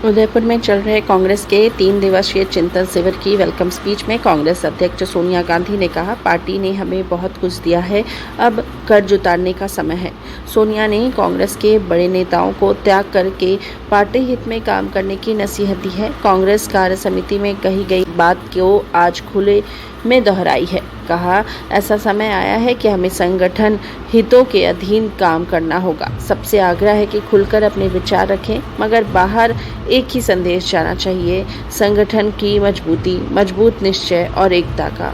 उदयपुर में चल रहे कांग्रेस के 3 दिवसीय चिंतन शिविर की वेलकम स्पीच में कांग्रेस अध्यक्ष सोनिया गांधी ने कहा, पार्टी ने हमें बहुत कुछ दिया है, अब कर्ज उतारने का समय है। सोनिया ने कांग्रेस के बड़े नेताओं को त्याग करके पार्टी हित में काम करने की नसीहत दी है। कांग्रेस कार्य समिति में कही गई बात को आज खुले में दोहराई है। कहा, ऐसा समय आया है कि हमें संगठन हितों के अधीन काम करना होगा। सबसे आग्रह है कि खुलकर अपने विचार रखें, मगर बाहर एक ही संदेश जाना चाहिए, संगठन की मजबूती, मजबूत निश्चय और एकता का।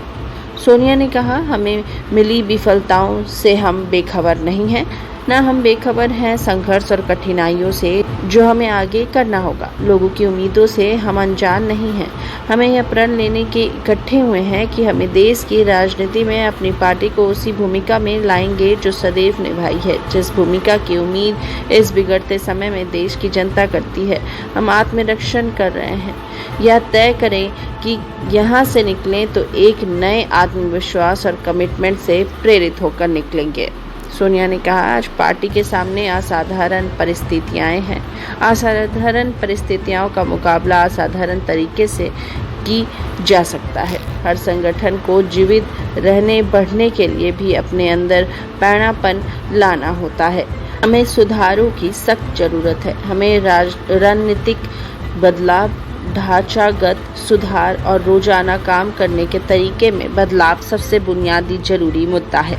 सोनिया ने कहा, हमें मिली विफलताओं से हम बेखबर नहीं हैं, न हम बेखबर हैं संघर्ष और कठिनाइयों से जो हमें आगे करना होगा। लोगों की उम्मीदों से हम अनजान नहीं हैं। हमें यह प्रण लेने के इकट्ठे हुए हैं कि हमें देश की राजनीति में अपनी पार्टी को उसी भूमिका में लाएंगे जो सदैव निभाई है, जिस भूमिका की उम्मीद इस बिगड़ते समय में देश की जनता करती है। हम आत्मरक्षण कर रहे हैं। यह तय करें कि यहाँ से निकलें तो एक नए आत्मविश्वास और कमिटमेंट से प्रेरित होकर निकलेंगे। सोनिया ने कहा, आज पार्टी के सामने असाधारण परिस्थितियां हैं। असाधारण परिस्थितियों का मुकाबला असाधारण तरीके से की जा सकता है। हर संगठन को जीवित रहने बढ़ने के लिए भी अपने अंदर पैणापन लाना होता है। हमें सुधारों की सख्त जरूरत है। हमें रणनीतिक बदलाव, ढांचागत सुधार और रोजाना काम करने के तरीके में बदलाव सबसे बुनियादी जरूरी मुद्दा है।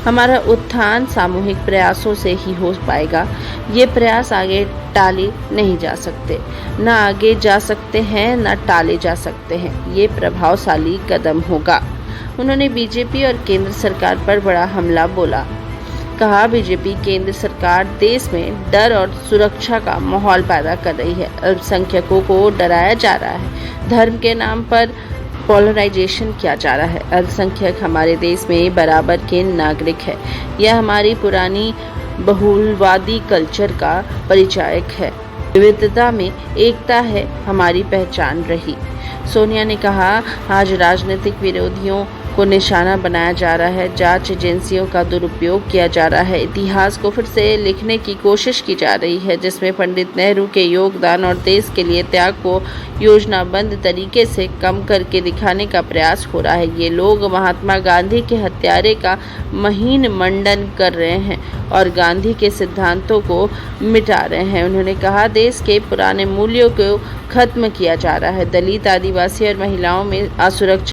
हमारा उत्थान सामूहिक प्रयासों से ही हो पाएगा। ये प्रयास आगे टाले नहीं जा सकते, न आगे जा सकते हैं न टाले जा सकते हैं। ये प्रभावशाली कदम होगा। उन्होंने बीजेपी और केंद्र सरकार पर बड़ा हमला बोला। कहा, बीजेपी केंद्र सरकार देश में डर और सुरक्षा का माहौल पैदा कर रही है। अल्पसंख्यकों को डराया जा रहा है। धर्म के नाम पर पोलराइजेशन किया जा रहा है। अल्पसंख्यक हमारे देश में बराबर के नागरिक है। यह हमारी पुरानी बहुलवादी कल्चर का परिचायक है। विविधता में एकता है हमारी पहचान रही। सोनिया ने कहा, आज राजनीतिक विरोधियों को निशाना बनाया जा रहा है। जांच एजेंसियों का दुरुपयोग किया जा रहा है। इतिहास को फिर से लिखने की कोशिश की जा रही है, जिसमें पंडित नेहरू के योगदान और देश के लिए त्याग को योजनाबद्ध तरीके से कम करके दिखाने का प्रयास हो रहा है। ये लोग महात्मा गांधी के हत्यारे का महीन मंडन कर रहे हैं और गांधी के सिद्धांतों को मिटा रहे हैं। उन्होंने कहा, देश के पुराने मूल्यों को खत्म किया जा रहा है। दलित, आदिवासी और महिलाओं में असुरक्षा